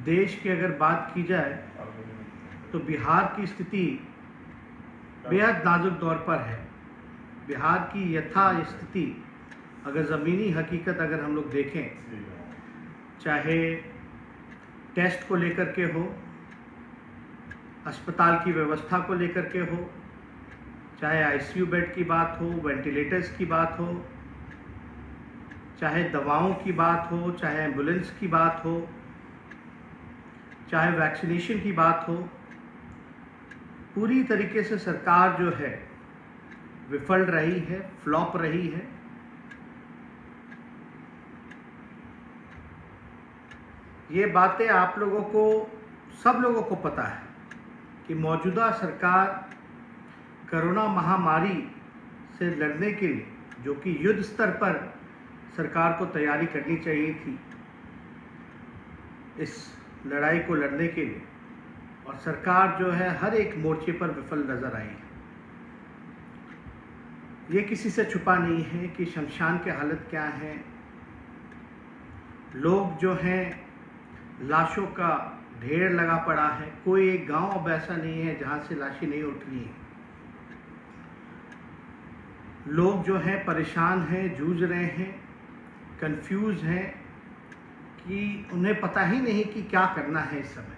देश की अगर बात की जाए तो बिहार की स्थिति बेहद नाजुक दौर पर है। बिहार की यथा स्थिति अगर ज़मीनी हकीकत अगर हम लोग देखें, चाहे टेस्ट को लेकर के हो, अस्पताल की व्यवस्था को लेकर के हो, चाहे आईसीयू बेड की बात हो, वेंटिलेटर्स की बात हो, चाहे दवाओं की बात हो, चाहे एम्बुलेंस की बात हो, चाहे वैक्सीनेशन की बात हो, पूरी तरीके से सरकार जो है विफल रही है, फ्लॉप रही है। ये बातें आप लोगों को, सब लोगों को पता है कि मौजूदा सरकार कोरोना महामारी से लड़ने के लिए, जो कि युद्ध स्तर पर सरकार को तैयारी करनी चाहिए थी इस लड़ाई को लड़ने के लिए, और सरकार जो है हर एक मोर्चे पर विफल नजर आई है। ये किसी से छुपा नहीं है कि शमशान की हालत क्या है। लोग जो हैं, लाशों का ढेर लगा पड़ा है। कोई एक गांव अब ऐसा नहीं है जहां से लाशें नहीं उठ रही हैं। लोग जो हैं परेशान हैं, जूझ रहे हैं, कंफ्यूज हैं कि उन्हें पता ही नहीं कि क्या करना है इस समय।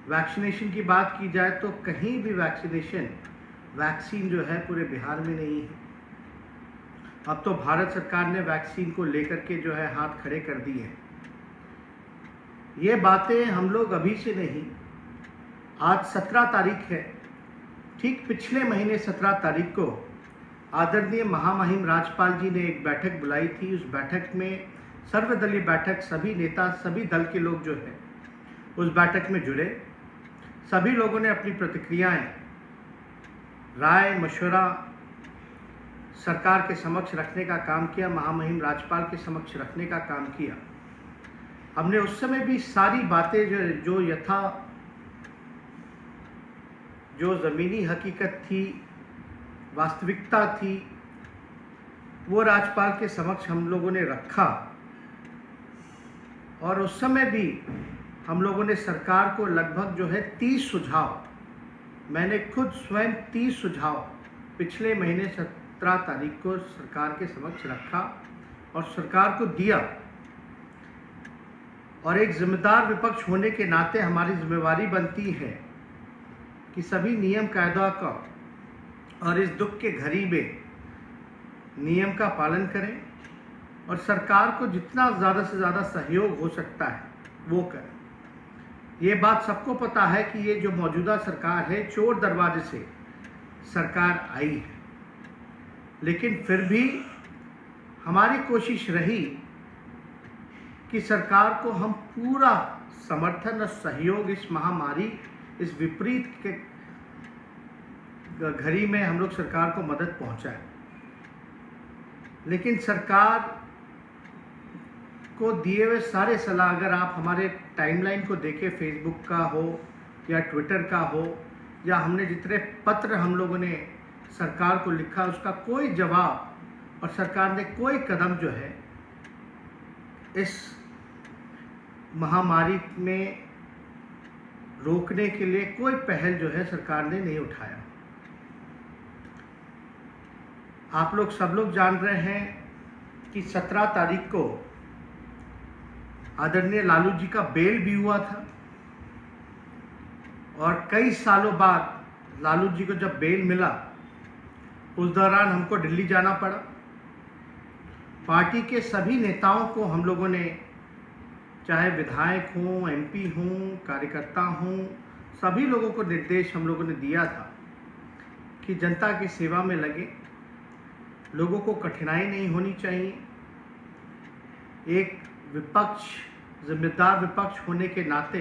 वैक्सीनेशन की बात की जाए तो कहीं भी वैक्सीन जो है पूरे बिहार में नहीं है। अब तो भारत सरकार ने वैक्सीन को लेकर के जो है हाथ खड़े कर दिए हैं। ये बातें हम लोग अभी से नहीं, आज 17 तारीख है, ठीक पिछले महीने 17 तारीख को आदरणीय महामहिम राज्यपाल जी ने एक बैठक बुलाई थी। उस बैठक में सर्वदलीय बैठक, सभी नेता, सभी दल के लोग जो है उस बैठक में जुड़े। सभी लोगों ने अपनी प्रतिक्रियाएं, राय, मशवरा सरकार के समक्ष रखने का काम किया, महामहिम राज्यपाल के समक्ष रखने का काम किया। हमने उस समय भी सारी बातें जो ज़मीनी हकीकत थी, वास्तविकता थी, वो राज्यपाल के समक्ष हम लोगों ने रखा। और उस समय भी हम लोगों ने सरकार को लगभग जो है 30 सुझाव, मैंने खुद स्वयं 30 सुझाव पिछले महीने 17 तारीख को सरकार के समक्ष रखा और सरकार को दिया। और एक जिम्मेदार विपक्ष होने के नाते हमारी जिम्मेवारी बनती है कि सभी नियम कायदा का और इस दुख के घड़ी में नियम का पालन करें और सरकार को जितना ज़्यादा से ज़्यादा सहयोग हो सकता है वो करें। ये बात सबको पता है कि ये जो मौजूदा सरकार है, चोर दरवाजे से सरकार आई है, लेकिन फिर भी हमारी कोशिश रही कि सरकार को हम पूरा समर्थन और सहयोग इस महामारी, इस विपरीत के घड़ी में हम लोग सरकार को मदद पहुंचाएं। लेकिन सरकार को दिए हुए सारे सलाह, अगर आप हमारे टाइमलाइन को देखें, फेसबुक का हो या ट्विटर का हो, या हमने जितने पत्र हम लोगों ने सरकार को लिखा, उसका कोई जवाब और सरकार ने कोई कदम जो है इस महामारी में रोकने के लिए कोई पहल जो है सरकार ने नहीं उठाया। आप लोग सब लोग जान रहे हैं कि 17 तारीख को आदरणीय लालू जी का बेल भी हुआ था और कई सालों बाद लालू जी को जब बेल मिला, उस दौरान हमको दिल्ली जाना पड़ा। पार्टी के सभी नेताओं को हम लोगों ने, चाहे विधायक हों, एमपी हों, कार्यकर्ता हों, सभी लोगों को निर्देश हम लोगों ने दिया था कि जनता की सेवा में लगे, लोगों को कठिनाई नहीं होनी चाहिए। एक विपक्ष, जिम्मेदार विपक्ष होने के नाते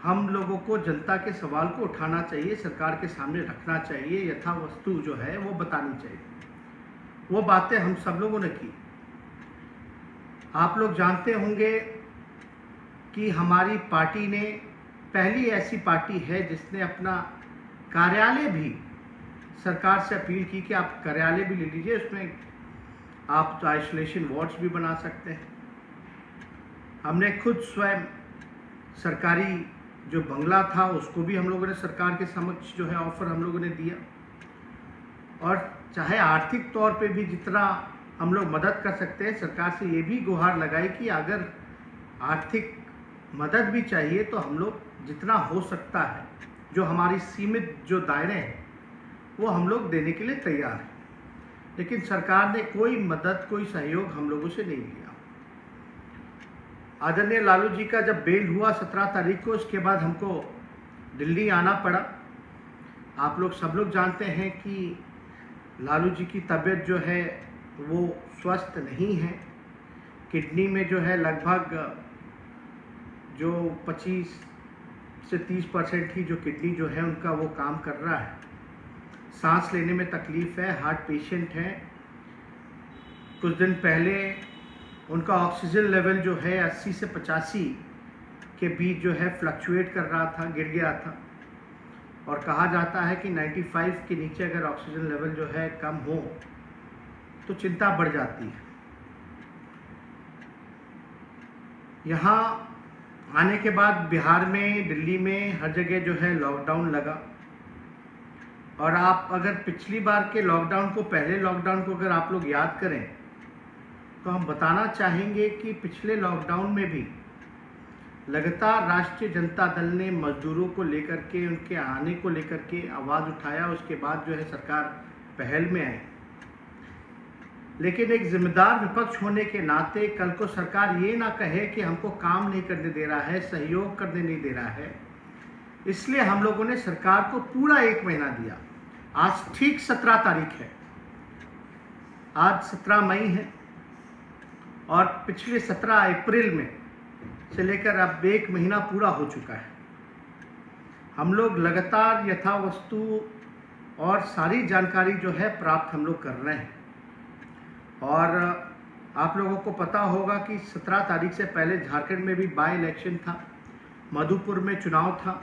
हम लोगों को जनता के सवाल को उठाना चाहिए, सरकार के सामने रखना चाहिए, यथा वस्तु जो है वो बतानी चाहिए। वो बातें हम सब लोगों ने की। आप लोग जानते होंगे कि हमारी पार्टी ने, पहली ऐसी पार्टी है जिसने अपना कार्यालय भी सरकार से अपील की कि आप कार्यालय भी ले लीजिए, उसमें आप तो आइसोलेशन वार्ड्स भी बना सकते हैं। हमने खुद स्वयं सरकारी जो बंगला था उसको भी हम लोगों ने सरकार के समक्ष जो है ऑफर हम लोगों ने दिया। और चाहे आर्थिक तौर पे भी जितना हम लोग मदद कर सकते हैं, सरकार से ये भी गुहार लगाई कि अगर आर्थिक मदद भी चाहिए तो हम लोग जितना हो सकता है, जो हमारी सीमित जो दायरे हैं वो हम लोग देने के लिए तैयार हैं। लेकिन सरकार ने कोई मदद, कोई सहयोग हम लोगों से नहीं लिया। आदरणीय लालू जी का जब बेल हुआ 17 तारीख को, उसके बाद हमको दिल्ली आना पड़ा। आप लोग सब लोग जानते हैं कि लालू जी की तबीयत जो है वो स्वस्थ नहीं है। किडनी में जो है लगभग जो 25 से 30% ही जो किडनी जो है उनका वो काम कर रहा है। सांस लेने में तकलीफ़ है, हार्ट पेशेंट हैं। कुछ दिन पहले उनका ऑक्सीजन लेवल जो है 80 से 85 के बीच जो है फ्लक्चुएट कर रहा था, गिर गया था। और कहा जाता है कि 95 के नीचे अगर ऑक्सीजन लेवल जो है कम हो तो चिंता बढ़ जाती है। यहाँ आने के बाद बिहार में, दिल्ली में हर जगह जो है लॉकडाउन लगा। और आप अगर पिछली बार के लॉकडाउन को, पहले लॉकडाउन को अगर आप लोग याद करें तो हम बताना चाहेंगे कि पिछले लॉकडाउन में भी लगातार राष्ट्रीय जनता दल ने मजदूरों को लेकर के, उनके आने को लेकर के आवाज़ उठाया। उसके बाद जो है सरकार पहल में आई। लेकिन एक जिम्मेदार विपक्ष होने के नाते कल को सरकार ये ना कहे कि हमको काम नहीं करने दे रहा है, सहयोग करने नहीं दे रहा है। इसलिए हम लोगों ने सरकार को पूरा 1 महीना दिया। आज ठीक 17 तारीख है, आज 17 मई है और पिछले 17 अप्रैल में से लेकर अब 1 महीना पूरा हो चुका है। हम लोग लगातार यथावस्तु और सारी जानकारी जो है प्राप्त हम लोग कर रहे हैं। और आप लोगों को पता होगा कि 17 तारीख से पहले झारखंड में भी बाई इलेक्शन था, मधुपुर में चुनाव था।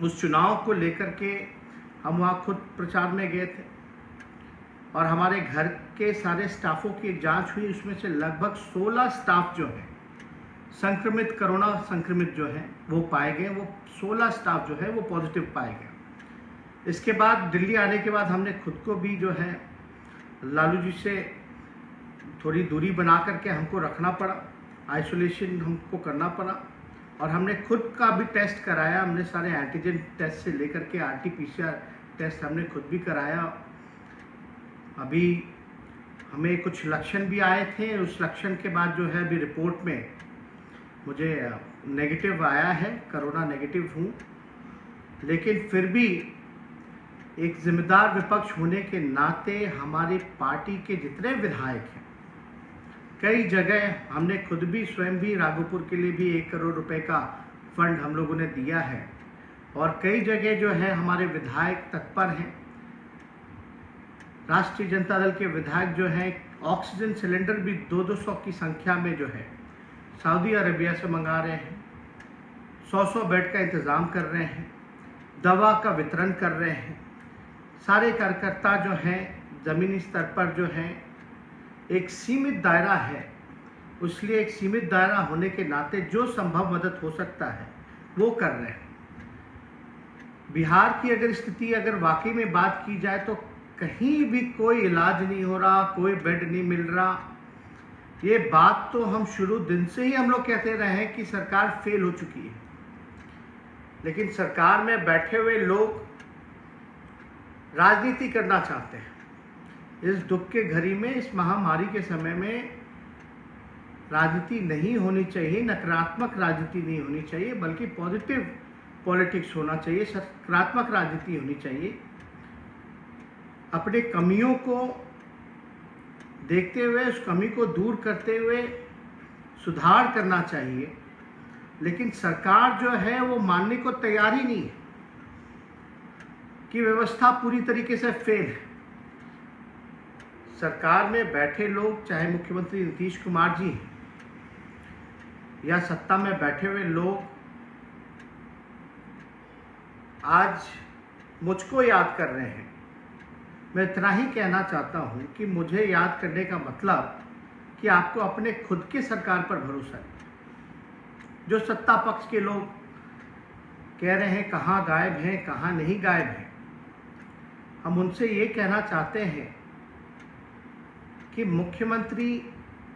उस चुनाव को लेकर के हम वहाँ खुद प्रचार में गए थे और हमारे घर के सारे स्टाफों की एक जांच हुई। उसमें से लगभग 16 स्टाफ जो है संक्रमित, कोरोना संक्रमित जो है वो पाए गए। वो 16 स्टाफ जो है वो पॉजिटिव पाए गए। इसके बाद दिल्ली आने के बाद हमने खुद को भी जो है लालू जी से थोड़ी दूरी बना करके हमको रखना पड़ा, आइसोलेशन हमको करना पड़ा। और हमने खुद का भी टेस्ट कराया। हमने सारे एंटीजन टेस्ट से लेकर के RT-PCR टेस्ट हमने खुद भी कराया। अभी हमें कुछ लक्षण भी आए थे। उस लक्षण के बाद जो है अभी रिपोर्ट में मुझे नेगेटिव आया है, कोरोना नेगेटिव हूँ। लेकिन फिर भी एक जिम्मेदार विपक्ष होने के नाते हमारी पार्टी के जितने विधायक हैं, कई जगह हमने खुद भी स्वयं भी राघोपुर के लिए भी 1 करोड़ रुपए का फंड हम लोगों ने दिया है। और कई जगह जो है हमारे विधायक तत्पर हैं। राष्ट्रीय जनता दल के विधायक जो हैं ऑक्सीजन सिलेंडर भी 200 की संख्या में जो है सऊदी अरेबिया से मंगा रहे हैं, 100 बेड का इंतज़ाम कर रहे हैं, दवा का वितरण कर रहे हैं। सारे कार्यकर्ता जो हैं ज़मीनी स्तर पर जो हैं, एक सीमित दायरा है, इसलिए एक सीमित दायरा होने के नाते जो संभव मदद हो सकता है वो कर रहे हैं। बिहार की अगर स्थिति अगर वाकई में बात की जाए तो कहीं भी कोई इलाज नहीं हो रहा, कोई बेड नहीं मिल रहा। ये बात तो हम शुरू दिन से ही हम लोग कहते रहे हैं कि सरकार फेल हो चुकी है। लेकिन सरकार में बैठे हुए लोग राजनीति करना चाहते हैं। इस दुख के घड़ी में, इस महामारी के समय में राजनीति नहीं होनी चाहिए, नकारात्मक राजनीति नहीं होनी चाहिए, बल्कि पॉजिटिव पॉलिटिक्स होना चाहिए, सकारात्मक राजनीति होनी चाहिए। अपने कमियों को देखते हुए, उस कमी को दूर करते हुए सुधार करना चाहिए। लेकिन सरकार जो है वो मानने को तैयार ही नहीं है कि व्यवस्था पूरी तरीके से फेल है। सरकार में बैठे लोग, चाहे मुख्यमंत्री नीतीश कुमार जी हैं या सत्ता में बैठे हुए लोग, आज मुझको याद कर रहे हैं। मैं इतना ही कहना चाहता हूं कि मुझे याद करने का मतलब कि आपको अपने खुद के सरकार पर भरोसा है। जो सत्ता पक्ष के लोग कह रहे हैं कहाँ गायब हैं, कहाँ नहीं गायब हैं, हम उनसे ये कहना चाहते हैं कि मुख्यमंत्री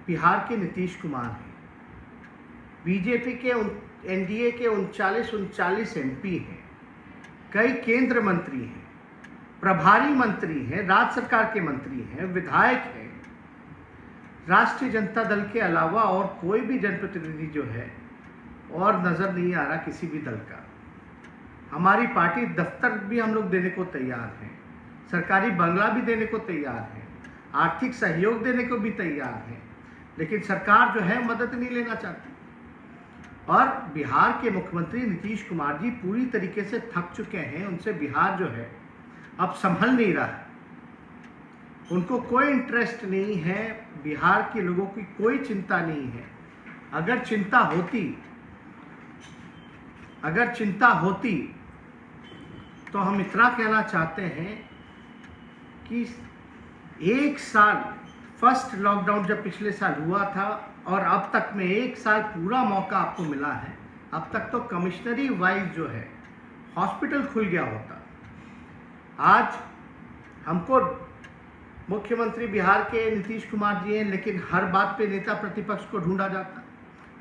बिहार के नीतीश कुमार हैं, बीजेपी के एनडीए के 39 एमपी हैं, कई केंद्र मंत्री हैं, प्रभारी मंत्री हैं, राज्य सरकार के मंत्री हैं, विधायक हैं। राष्ट्रीय जनता दल के अलावा और कोई भी जनप्रतिनिधि जो है और नज़र नहीं आ रहा किसी भी दल का। हमारी पार्टी दफ्तर भी हम लोग देने को तैयार हैं, सरकारी बंगला भी देने को तैयार है, आर्थिक सहयोग देने को भी तैयार है, लेकिन सरकार जो है मदद नहीं लेना चाहती। और बिहार के मुख्यमंत्री नीतीश कुमार जी पूरी तरीके से थक चुके हैं। उनसे बिहार जो है अब संभल नहीं रहा है। उनको कोई इंटरेस्ट नहीं है, बिहार के लोगों की कोई चिंता नहीं है। अगर चिंता होती तो हम इतना कहना चाहते हैं कि एक साल फर्स्ट लॉकडाउन जब पिछले साल हुआ था और अब तक में एक साल पूरा मौका आपको मिला है। अब तक तो कमिश्नरी वाइज जो है हॉस्पिटल खुल गया होता। आज हमको मुख्यमंत्री बिहार के नीतीश कुमार जी हैं, लेकिन हर बात पे नेता प्रतिपक्ष को ढूंढा जाता।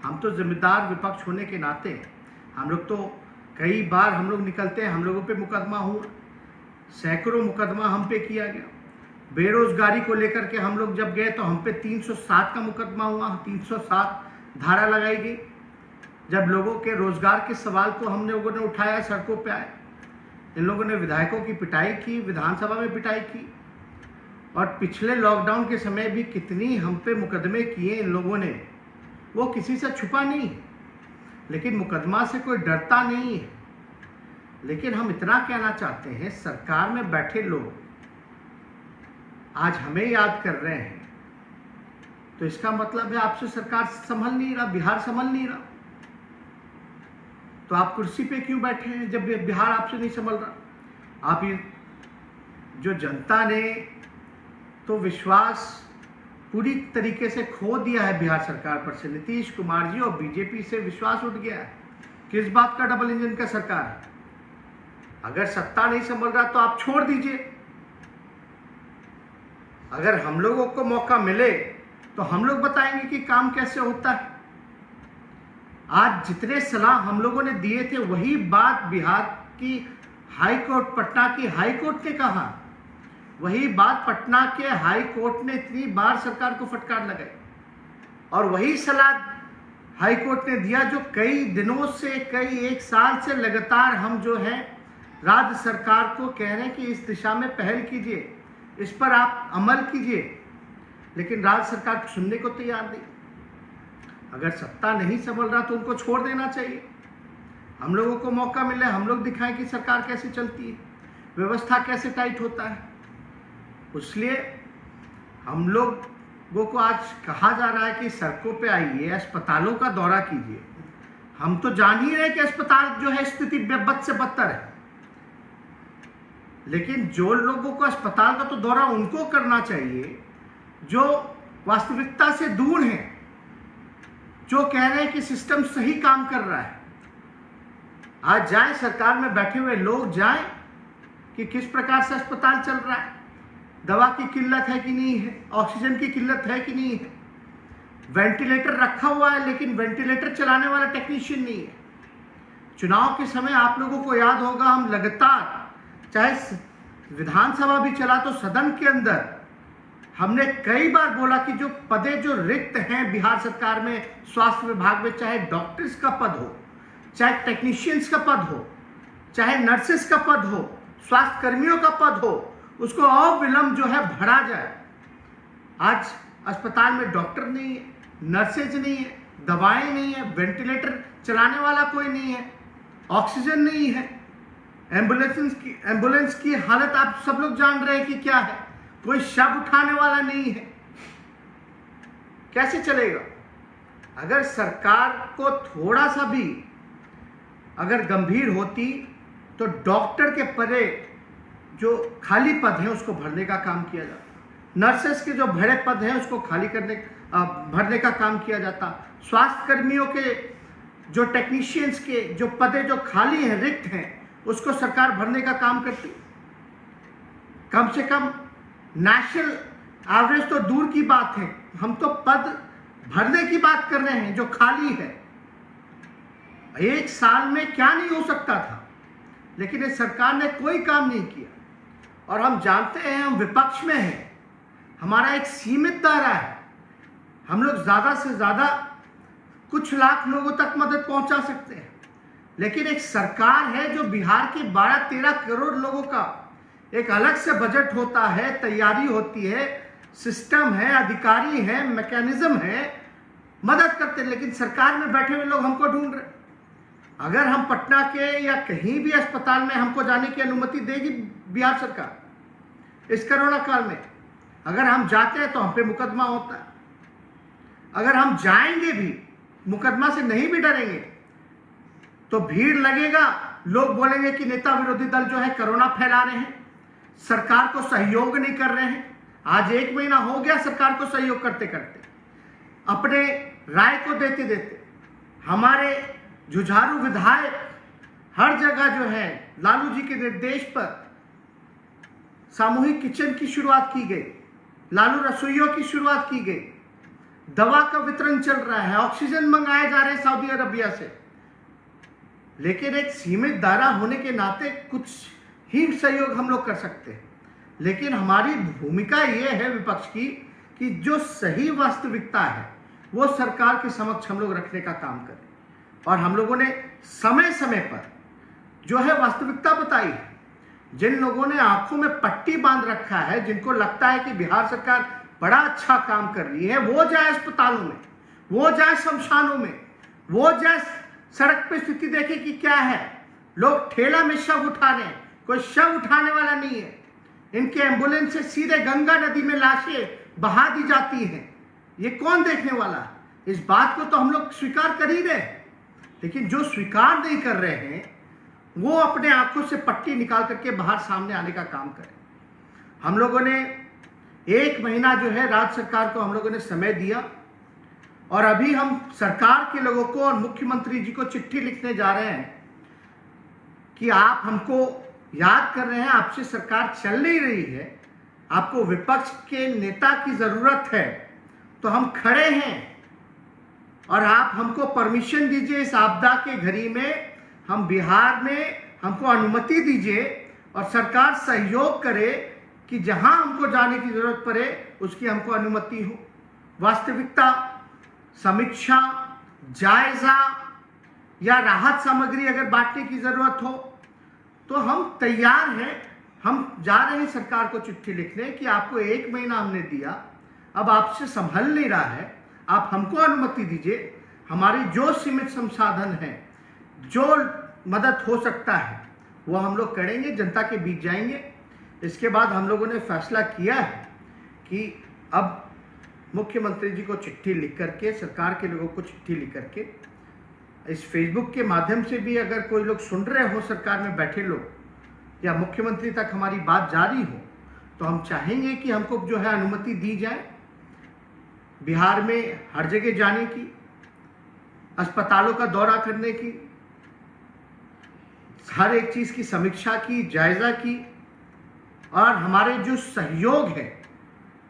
हम तो जिम्मेदार विपक्ष होने के नाते हम लोग तो कई बार हम लोग निकलते हैं, हम लोगों पे मुकदमा हुआ, सैकड़ों मुकदमा हम पे किया गया। बेरोजगारी को लेकर के हम लोग जब गए तो हम पे 307 का मुकदमा हुआ, 307 धारा लगाई गई। जब लोगों के रोजगार के सवाल को हम लोगों ने उठाया, सड़कों पे आए, इन लोगों ने विधायकों की पिटाई की, विधानसभा में पिटाई की। और पिछले लॉकडाउन के समय भी कितनी हम पे मुकदमे किए इन लोगों ने, वो किसी से छुपा नहीं है। लेकिन मुकदमा से कोई डरता नहीं है। लेकिन हम इतना कहना चाहते हैं, सरकार में बैठे लोग आज हमें याद कर रहे हैं, तो इसका मतलब है आपसे सरकार संभल नहीं रहा, बिहार संभल नहीं रहा। तो आप कुर्सी पे क्यों बैठे हैं जब बिहार आपसे नहीं संभल रहा? आप ये जो जनता ने तो विश्वास पूरी तरीके से खो दिया है बिहार सरकार पर से। नीतीश कुमार जी और बीजेपी से विश्वास उठ गया है। किस बात का डबल इंजन का सरकार है? अगर सत्ता नहीं संभल रहा तो आप छोड़ दीजिए। अगर हम लोगों को मौका मिले तो हम लोग बताएंगे कि काम कैसे होता है। आज जितने सलाह हम लोगों ने दिए थे वही बात बिहार की हाई कोर्ट, पटना की हाई कोर्ट ने कहा। वही बात पटना के हाई कोर्ट ने इतनी बार सरकार को फटकार लगाई, और वही सलाह हाई कोर्ट ने दिया जो कई दिनों से, कई एक साल से लगातार हम जो है राज्य सरकार को कह रहे हैं कि इस दिशा में पहल कीजिए, इस पर आप अमल कीजिए। लेकिन राज्य सरकार सुनने को तैयार नहीं। अगर सत्ता नहीं संभल रहा तो उनको छोड़ देना चाहिए। हम लोगों को मौका मिले, हम लोग दिखाएं कि सरकार कैसे चलती है, व्यवस्था कैसे टाइट होता है। इसलिए हम लोगों को आज कहा जा रहा है कि सड़कों पे आइए, अस्पतालों का दौरा कीजिए। हम तो जान ही रहे कि अस्पताल जो है स्थिति बद से बदतर है, लेकिन जो लोगों को अस्पताल का तो दौरा उनको करना चाहिए जो वास्तविकता से दूर हैं, जो कह रहे हैं कि सिस्टम सही काम कर रहा है। आज जाएं, सरकार में बैठे हुए लोग जाएं कि किस प्रकार से अस्पताल चल रहा है, दवा की किल्लत है कि नहीं है, ऑक्सीजन की किल्लत है कि नहीं है, वेंटिलेटर रखा हुआ है लेकिन वेंटिलेटर चलाने वाला टेक्नीशियन नहीं है। चुनाव के समय आप लोगों को याद होगा, हम लगातार चाहे विधानसभा भी चला तो सदन के अंदर हमने कई बार बोला कि जो पदे जो रिक्त हैं बिहार सरकार में, स्वास्थ्य विभाग में, चाहे डॉक्टर्स का पद हो, चाहे टेक्नीशियंस का पद हो, चाहे नर्सेस का पद हो, स्वास्थ्य कर्मियों का पद हो, उसको अविलंब जो है भरा जाए। आज अस्पताल में डॉक्टर नहीं है, नर्सेज नहीं है, दवाएं नहीं है, वेंटिलेटर चलाने वाला कोई नहीं है, ऑक्सीजन नहीं है, एम्बुलेंस की हालत आप सब लोग जान रहे हैं कि क्या है, कोई शव उठाने वाला नहीं है। कैसे चलेगा? अगर सरकार को थोड़ा सा भी अगर गंभीर होती तो डॉक्टर के परे जो खाली पद हैं उसको भरने का काम किया जाता, नर्सेस के जो भरे पद हैं उसको खाली भरने का काम किया जाता, स्वास्थ्य कर्मियों के जो टेक्नीशियंस के जो पदे जो खाली हैं, रिक्त हैं, उसको सरकार भरने का काम करती। कम से कम नेशनल एवरेज तो दूर की बात है, हम तो पद भरने की बात कर रहे हैं जो खाली है। एक साल में क्या नहीं हो सकता था, लेकिन इस सरकार ने कोई काम नहीं किया। और हम जानते हैं, हम विपक्ष में हैं, हमारा एक सीमित दायरा है, हम लोग ज़्यादा से ज़्यादा कुछ लाख लोगों तक मदद पहुंचा सकते हैं। लेकिन एक सरकार है जो बिहार के 12-13 करोड़ लोगों का एक अलग से बजट होता है, तैयारी होती है, सिस्टम है, अधिकारी है, मैकेनिज्म है, मदद करते हैं। लेकिन सरकार में बैठे हुए लोग हमको ढूंढ रहे। अगर हम पटना के या कहीं भी अस्पताल में हमको जाने की अनुमति देगी बिहार सरकार इस कोरोना काल में, अगर हम जाते हैं तो हम पे मुकदमा होता है। अगर हम जाएंगे भी, मुकदमा से नहीं भी डरेंगे, तो भीड़ लगेगा, लोग बोलेंगे कि नेता विरोधी दल जो है कोरोना फैला रहे हैं, सरकार को सहयोग नहीं कर रहे हैं। आज 1 महीना हो गया सरकार को सहयोग करते करते, अपने राय को देते देते। हमारे जुझारू विधायक हर जगह जो है लालू जी के निर्देश पर सामूहिक किचन की शुरुआत की गई, लालू रसोइयों की शुरुआत की गई, दवा का वितरण चल रहा है, ऑक्सीजन मंगाए जा रहे हैं सऊदी अरबिया से। लेकिन एक सीमित दायरा होने के नाते कुछ ही सहयोग हम लोग कर सकते हैं। लेकिन हमारी भूमिका यह है विपक्ष की कि जो सही वास्तविकता है वो सरकार के समक्ष हम लोग रखने का काम करें। और हम लोगों ने समय समय पर जो है वास्तविकता बताई है। जिन लोगों ने आंखों में पट्टी बांध रखा है, जिनको लगता है कि बिहार सरकार बड़ा अच्छा काम कर रही है, वो जाए अस्पतालों में, वो जाए शमशानों में, वो जाए सड़क पे स्थिति देखे कि क्या है। लोग ठेला में शव उठा रहे हैं, कोई शव उठाने वाला नहीं है। इनके एम्बुलेंस से सीधे गंगा नदी में लाशें बहा दी जाती हैं। ये कौन देखने वाला है? इस बात को तो हम लोग स्वीकार कर ही रहे हैं। लेकिन जो स्वीकार नहीं कर रहे हैं वो अपने आंखों से पट्टी निकाल करके बाहर सामने आने का काम करें। हम लोगों ने 1 महीना जो है राज्य सरकार को हम लोगों ने समय दिया, और अभी हम सरकार के लोगों को और मुख्यमंत्री जी को चिट्ठी लिखने जा रहे हैं कि आप हमको याद कर रहे हैं, आपसे सरकार चल नहीं रही है, आपको विपक्ष के नेता की जरूरत है, तो हम खड़े हैं और आप हमको परमिशन दीजिए इस आपदा के घड़ी में, हम बिहार में हमको अनुमति दीजिए और सरकार सहयोग करे कि जहां हमको जाने की जरूरत पड़े उसकी हमको अनुमति हो। वास्तविकता, समीक्षा, जायजा या राहत सामग्री अगर बांटने की जरूरत हो तो हम तैयार हैं। हम जा रहे हैं सरकार को चिट्ठी लिखने कि आपको 1 महीना हमने दिया, अब आपसे संभल नहीं रहा है, आप हमको अनुमति दीजिए। हमारी जो सीमित संसाधन है, जो मदद हो सकता है, वो हम लोग करेंगे, जनता के बीच जाएंगे। इसके बाद हम लोगों ने फैसला किया है कि अब मुख्यमंत्री जी को चिट्ठी लिख करके, सरकार के लोगों को चिट्ठी लिख करके, इस फेसबुक के माध्यम से भी अगर कोई लोग सुन रहे हो, सरकार में बैठे लोग, या मुख्यमंत्री तक हमारी बात जारी हो, तो हम चाहेंगे कि हमको जो है अनुमति दी जाए बिहार में हर जगह जाने की, अस्पतालों का दौरा करने की, हर एक चीज की समीक्षा की, जायजा की। और हमारे जो सहयोग है,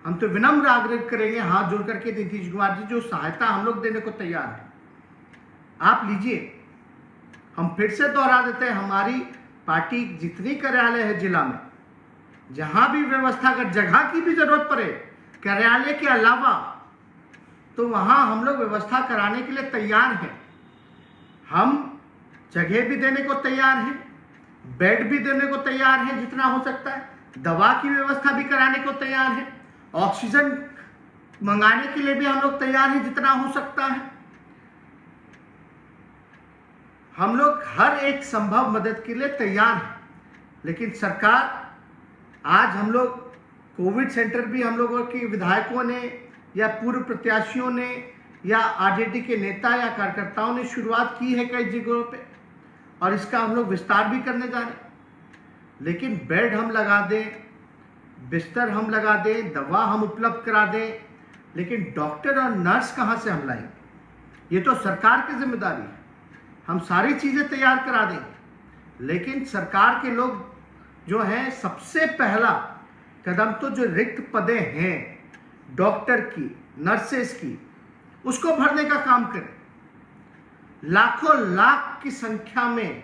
हम तो विनम्र आग्रह करेंगे हाथ जोड़ करके नीतीश कुमार जी, जो सहायता हम लोग देने को तैयार है आप लीजिए। हम फिर से दोहरा देते हैं, हमारी पार्टी जितनी कार्यालय है जिला में, जहां भी व्यवस्था, अगर जगह की भी जरूरत पड़े कार्यालय के अलावा, तो वहां हम लोग व्यवस्था कराने के लिए तैयार हैं। हम जगह भी देने को तैयार हैं, बेड भी देने को तैयार हैं जितना हो सकता है, दवा की व्यवस्था भी कराने को तैयार है, ऑक्सीजन मंगाने के लिए भी हम लोग तैयार हैं जितना हो सकता है। हम लोग हर एक संभव मदद के लिए तैयार हैं। लेकिन सरकार, आज हम लोग कोविड सेंटर भी हम लोगों के विधायकों ने या पूर्व प्रत्याशियों ने या आरजेडी के नेता या कार्यकर्ताओं ने शुरुआत की है कई जगहों पे, और इसका हम लोग विस्तार भी करने जा रहे हैं। लेकिन बेड हम लगा दें, बिस्तर हम लगा दें, दवा हम उपलब्ध करा दें, लेकिन डॉक्टर और नर्स कहाँ से हम लाएंगे? ये तो सरकार की जिम्मेदारी है। हम सारी चीज़ें तैयार करा देंगे, लेकिन सरकार के लोग जो हैं सबसे पहला कदम तो जो रिक्त पदें हैं डॉक्टर की, नर्सेस की, उसको भरने का काम करें। लाखों लाख की संख्या में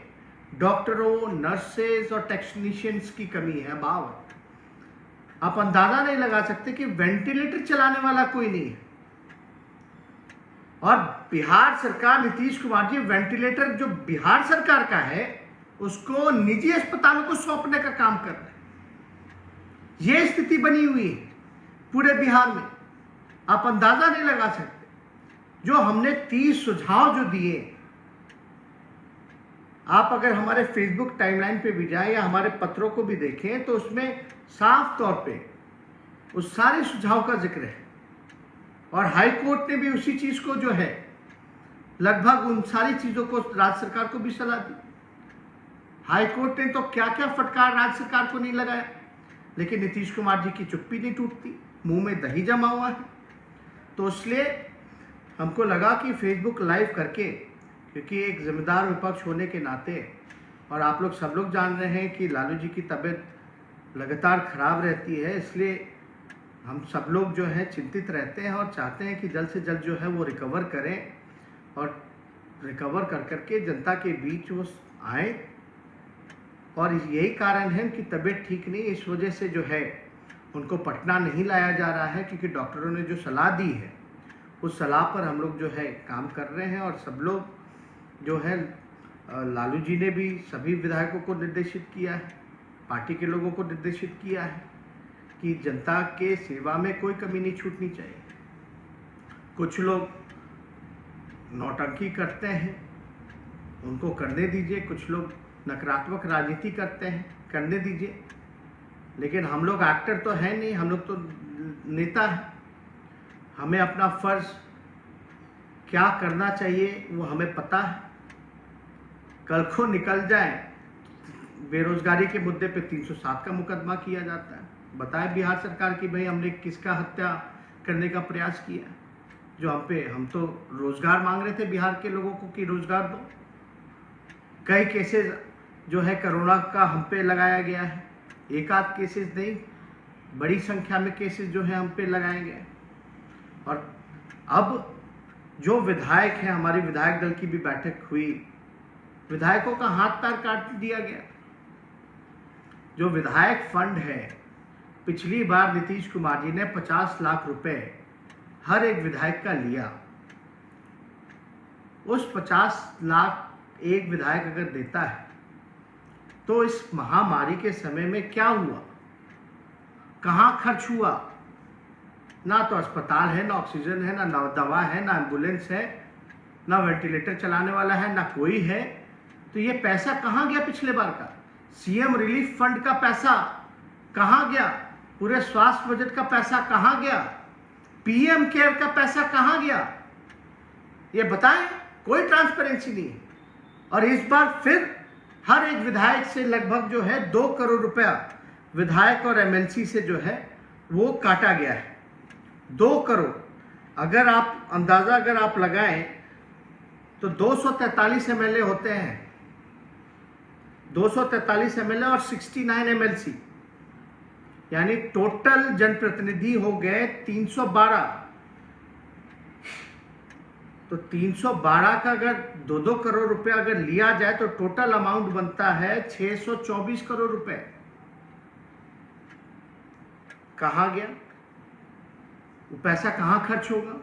डॉक्टरों, नर्सेस और टेक्नीशियंस की कमी है। आप अंदाजा नहीं लगा सकते कि वेंटिलेटर चलाने वाला कोई नहीं है। और बिहार सरकार, नीतीश कुमार जी, वेंटिलेटर जो बिहार सरकार का है उसको निजी अस्पतालों को सौंपने का काम कर रहे हैं। यह स्थिति बनी हुई है पूरे बिहार में, आप अंदाजा नहीं लगा सकते। जो हमने 30 सुझाव जो दिए, आप अगर हमारे फेसबुक टाइमलाइन पे भी जाएं या हमारे पत्रों को भी देखें तो उसमें साफ तौर पे उस सारे सुझाव का जिक्र है। और हाई कोर्ट ने भी उसी चीज को जो है लगभग उन सारी चीजों को राज्य सरकार को भी सलाह दी। हाई कोर्ट ने तो क्या क्या फटकार राज्य सरकार को नहीं लगाया, लेकिन नीतीश कुमार जी की चुप्पी नहीं टूटती, मुंह में दही जमा हुआ है। तो इसलिए हमको लगा कि फेसबुक लाइव करके, क्योंकि एक जिम्मेदार विपक्ष होने के नाते, और आप लोग सब लोग जान रहे हैं कि लालू जी की तबीयत लगातार खराब रहती है, इसलिए हम सब लोग जो है चिंतित रहते हैं और चाहते हैं कि जल्द से जल्द जो है वो रिकवर करें और रिकवर कर करके जनता के बीच वो आए। और यही कारण है कि तबीयत ठीक नहीं, इस वजह से जो है उनको पटना नहीं लाया जा रहा है, क्योंकि डॉक्टरों ने जो सलाह दी है उस सलाह पर हम लोग जो है काम कर रहे हैं। और सब लोग जो है, लालू जी ने भी सभी विधायकों को निर्देशित किया है, पार्टी के लोगों को निर्देशित किया है कि जनता के सेवा में कोई कमी नहीं छूटनी चाहिए। कुछ लोग नौटंकी करते हैं, उनको करने दीजिए। कुछ लोग नकारात्मक राजनीति करते हैं, करने दीजिए। लेकिन हम लोग एक्टर तो है नहीं, हम लोग तो नेता हैं। हमें अपना फर्ज क्या करना चाहिए वो हमें पता है। कल को निकल जाए, बेरोजगारी के मुद्दे पे 307 का मुकदमा किया जाता है। बताए बिहार सरकार की भाई हमने किसका हत्या करने का प्रयास किया, जो हम तो रोजगार मांग रहे थे बिहार के लोगों को कि रोजगार दो। कई केसेस जो है कोरोना का हम पे लगाया गया है, एक आध केसेस नहीं, बड़ी संख्या में केसेस जो है हम पे लगाए गए। और अब जो विधायक हैं, हमारी विधायक दल की भी बैठक हुई, विधायकों का हाथ पैर काट दिया गया। जो विधायक फंड है, पिछली बार नीतीश कुमार जी ने 50 लाख रुपए हर एक विधायक का लिया। उस 50 लाख एक विधायक अगर देता है तो इस महामारी के समय में क्या हुआ, कहां खर्च हुआ? ना तो अस्पताल है, ना ऑक्सीजन है, ना दवा है, ना एम्बुलेंस है, ना वेंटिलेटर चलाने वाला है, ना कोई है। तो ये पैसा कहां गया? पिछले बार का सीएम रिलीफ फंड का पैसा कहां गया? पूरे स्वास्थ्य बजट का पैसा कहां गया? पीएम केयर का पैसा कहां गया? ये बताएं, कोई ट्रांसपेरेंसी नहीं है। और इस बार फिर हर एक विधायक से लगभग जो है 2 करोड़ रुपया विधायक और एमएलसी से जो है वो काटा गया है। 2 करोड़, अगर आप अंदाजा अगर आप लगाएं तो 243 एमएलए होते हैं, 243 एमएलए और 69 एमएलसी, यानी टोटल जनप्रतिनिधि हो गए 312। तो 312 का अगर 2-2 करोड़ रुपया अगर लिया जाए तो टोटल अमाउंट बनता है 624 करोड़ रुपए। कहां गया वो पैसा? कहां खर्च होगा?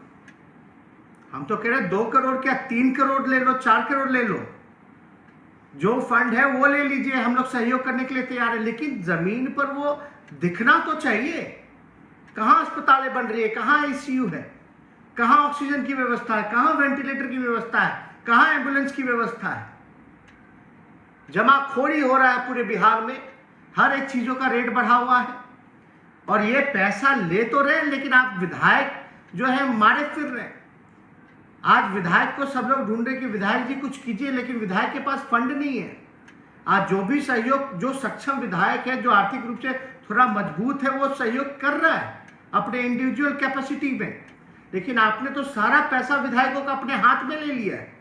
हम तो कह रहे हैं 2 करोड़ क्या 3 करोड़ ले लो, 4 करोड़ ले लो, जो फंड है वो ले लीजिए, हम लोग सहयोग करने के लिए तैयार है। लेकिन जमीन पर वो दिखना तो चाहिए। कहां अस्पतालें बन रही है, कहां आईसीयू है, कहां ऑक्सीजन की व्यवस्था है, कहां वेंटिलेटर की व्यवस्था है, कहां एम्बुलेंस की व्यवस्था है? जमाखोरी हो रहा है पूरे बिहार में, हर एक चीजों का रेट बढ़ा हुआ है। और ये पैसा ले तो रहे हैं, लेकिन आप विधायक जो है मारे फिर रहे हैं। आज विधायक को सब लोग ढूंढ रहे कि विधायक जी कुछ कीजिए, लेकिन विधायक के पास फंड नहीं है। आज जो भी सहयोग, जो सक्षम विधायक है, जो आर्थिक रूप से थोड़ा मजबूत है, वो सहयोग कर रहा है अपने इंडिविजुअल कैपेसिटी में। लेकिन आपने तो सारा पैसा विधायकों का अपने हाथ में ले लिया है।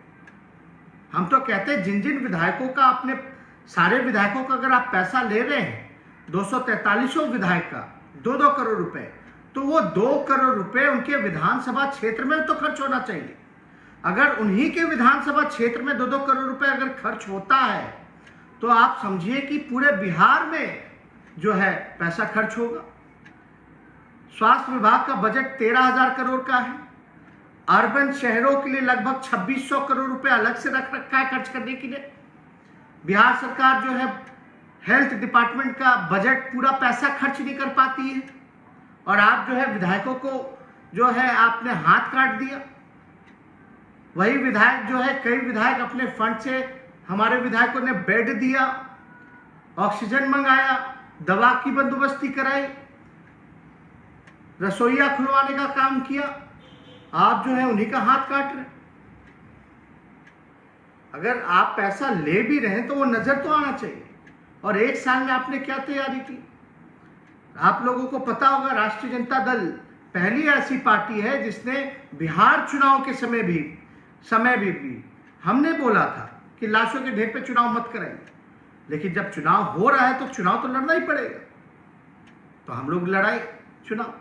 हम तो कहते हैं जिन जिन विधायकों का अपने सारे विधायकों का अगर आप पैसा ले रहे हैं 243 विधायक का 2-2 करोड़ रुपए, तो वो 2 करोड़ रुपए उनके विधानसभा क्षेत्र में तो खर्च होना चाहिए। अगर उन्हीं के विधानसभा क्षेत्र में 2-2 करोड़ रुपए अगर खर्च होता है तो आप समझिए कि पूरे बिहार में जो है पैसा खर्च होगा। स्वास्थ्य विभाग का बजट 13,000 करोड़ का है। अर्बन शहरों के लिए लगभग 2600 करोड़ रुपए अलग से रख रखा है खर्च करने के लिए। बिहार सरकार जो है हेल्थ डिपार्टमेंट का बजट पूरा पैसा खर्च नहीं कर पाती है, और आप जो है विधायकों को जो है आपने हाथ काट दिया। वही विधायक जो है, कई विधायक अपने फंड से, हमारे विधायकों ने बेड दिया, ऑक्सीजन मंगाया, दवा की बंदोबस्ती कराई, रसोईया खुलवाने का काम किया। आप जो है उन्हीं का हाथ काट रहे। अगर आप पैसा ले भी रहे हैं तो वो नजर तो आना चाहिए। और 1 साल में आपने क्या तैयारी की? आप लोगों को पता होगा, राष्ट्रीय जनता दल पहली ऐसी पार्टी है जिसने बिहार चुनाव के समय भी हमने बोला था कि लाशों के ढेर पे चुनाव मत कराइए, लेकिन जब चुनाव हो रहा है तो चुनाव तो लड़ना ही पड़ेगा। तो हम लोग लड़ाई चुनाव,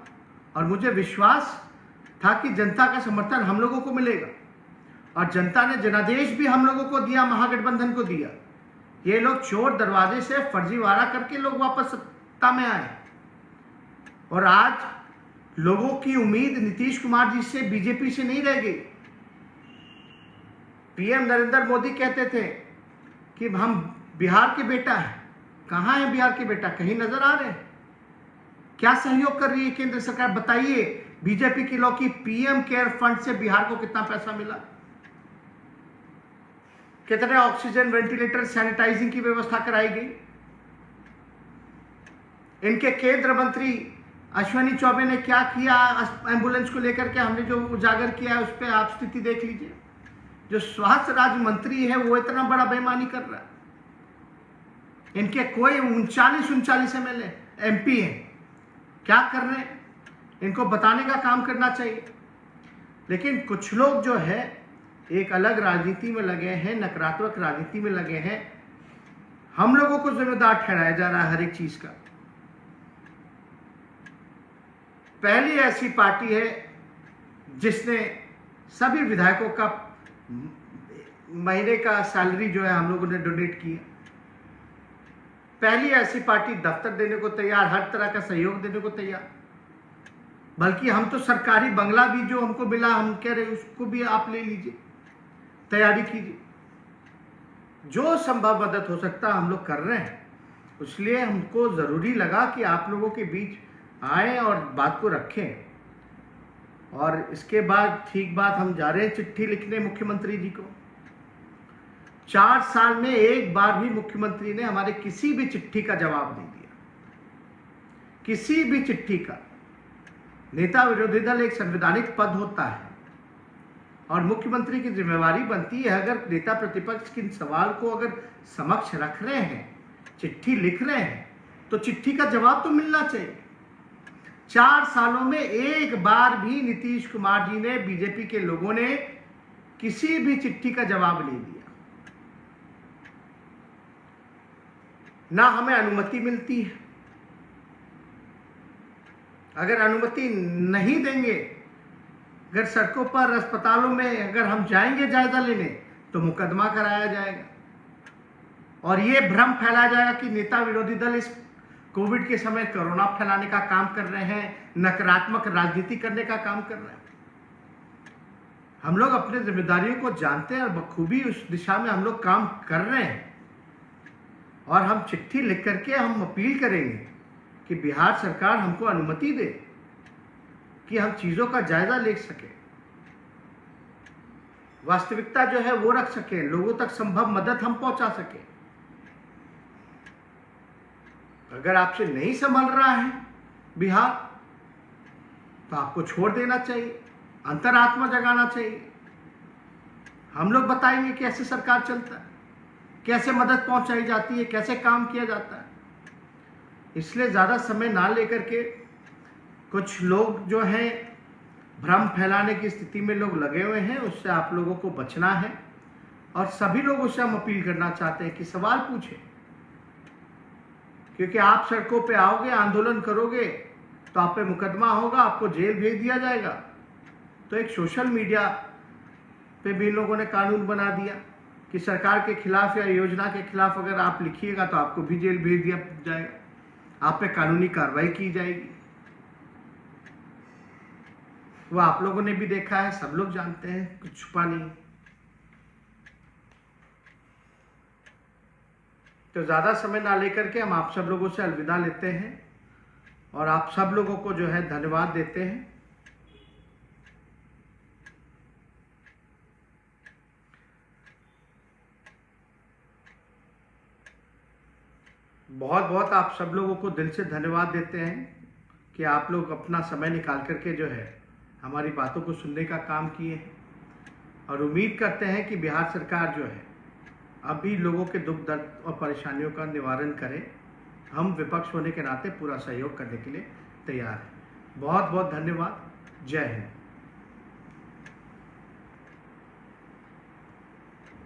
और मुझे विश्वास था कि जनता का समर्थन हम लोगों को मिलेगा, और जनता ने जनादेश भी हम लोगों को दिया, महागठबंधन को दिया। ये लोग चोर दरवाजे से फर्जीवाड़ा करके लोग वापस सत्ता में आए, और आज लोगों की उम्मीद नीतीश कुमार जी से, बीजेपी से नहीं रह गई। पीएम नरेंद्र मोदी कहते थे कि हम बिहार के बेटा हैं। कहाँ है बिहार के बेटा? कहीं नजर आ रहे हैं? क्या सहयोग कर रही है केंद्र सरकार? बताइए, बीजेपी के लोग की पीएम केयर फंड से बिहार को कितना पैसा मिला? कितने ऑक्सीजन, वेंटिलेटर, सैनिटाइजिंग की व्यवस्था कराई गई? इनके केंद्र मंत्री अश्विनी चौबे ने क्या किया एम्बुलेंस को लेकर के? हमने जो उजागर किया है उस पर आप स्थिति देख लीजिए। जो स्वास्थ्य राज्य मंत्री है वो इतना बड़ा बेईमानी कर रहा है। इनके कोई 39 एमएलए एमपी हैं, क्या कर रहे हैं? इनको बताने का काम करना चाहिए। लेकिन कुछ लोग जो है एक अलग राजनीति में लगे हैं, नकारात्मक राजनीति में लगे हैं। हम लोगों को जिम्मेदार ठहराया जा रहा है हर एक चीज का। पहली ऐसी पार्टी है जिसने सभी विधायकों का महीने का सैलरी जो है हम लोगों ने डोनेट किया। पहली ऐसी पार्टी दफ्तर देने को तैयार, हर तरह का सहयोग देने को तैयार। बल्कि हम तो सरकारी बंगला भी जो हमको मिला, हम कह रहे उसको भी आप ले लीजिए, तैयारी कीजिए। जो संभव मदद हो सकता हम लोग कर रहे हैं। इसलिए हमको जरूरी लगा कि आप लोगों के बीच आए और बात को रखें। और इसके बाद ठीक बात, हम जा रहे हैं चिट्ठी लिखने मुख्यमंत्री जी को। 4 साल में एक बार भी मुख्यमंत्री ने हमारे किसी भी चिट्ठी का जवाब नहीं दिया, किसी भी चिट्ठी का। नेता विरोधी दल एक संवैधानिक पद होता है और मुख्यमंत्री की जिम्मेवारी बनती है, अगर नेता प्रतिपक्ष के सवाल को अगर समक्ष रख रहे हैं, चिट्ठी लिख रहे हैं, तो चिट्ठी का जवाब तो मिलना चाहिए। 4 सालों में एक बार भी नीतीश कुमार जी ने, बीजेपी के लोगों ने किसी भी चिट्ठी का जवाब नहीं दिया। ना हमें अनुमति मिलती है। अगर अनुमति नहीं देंगे, अगर सड़कों पर, अस्पतालों में अगर हम जाएंगे जायजा लेने, तो मुकदमा कराया जाएगा और ये भ्रम फैलाया जाएगा कि नेता विरोधी दल इस कोविड के समय कोरोना फैलाने का काम कर रहे हैं, नकारात्मक राजनीति करने का काम कर रहे हैं। हम लोग अपने जिम्मेदारियों को जानते हैं और बखूबी उस दिशा में हम लोग काम कर रहे हैं। और हम चिट्ठी लिख करके हम अपील करेंगे कि बिहार सरकार हमको अनुमति दे कि हम चीजों का जायजा ले सके, वास्तविकता जो है वो रख सके, लोगों तक संभव मदद हम पहुंचा सके। अगर आपसे नहीं संभल रहा है बिहार, तो आपको छोड़ देना चाहिए, अंतरात्मा जगाना चाहिए। हम लोग बताएंगे कैसे सरकार चलता है, कैसे मदद पहुंचाई जाती है, कैसे काम किया जाता है। इसलिए ज़्यादा समय ना लेकर के कुछ लोग जो हैं भ्रम फैलाने की स्थिति में लोग लगे हुए हैं, उससे आप लोगों को बचना है और सभी लोगों से हम अपील करना चाहते हैं कि सवाल पूछें, क्योंकि आप सड़कों पे आओगे, आंदोलन करोगे तो आप पे मुकदमा होगा, आपको जेल भेज दिया जाएगा। तो एक सोशल मीडिया पे भी इन लोगों ने कानून बना दिया कि सरकार के खिलाफ या योजना के खिलाफ अगर आप लिखिएगा तो आपको भी जेल भेज दिया जाएगा, आप पे कानूनी कार्रवाई की जाएगी। वो आप लोगों ने भी देखा है, सब लोग जानते हैं, कुछ छुपा नहीं। तो ज़्यादा समय ना लेकर के हम आप सब लोगों से अलविदा लेते हैं और आप सब लोगों को जो है धन्यवाद देते हैं। बहुत बहुत आप सब लोगों को दिल से धन्यवाद देते हैं कि आप लोग अपना समय निकाल करके जो है हमारी बातों को सुनने का काम किए हैं, और उम्मीद करते हैं कि बिहार सरकार जो है अभी लोगों के दुख दर्द और परेशानियों का निवारण करे। हम विपक्ष होने के नाते पूरा सहयोग करने के लिए तैयार हैं। बहुत बहुत धन्यवाद। जय हिंद।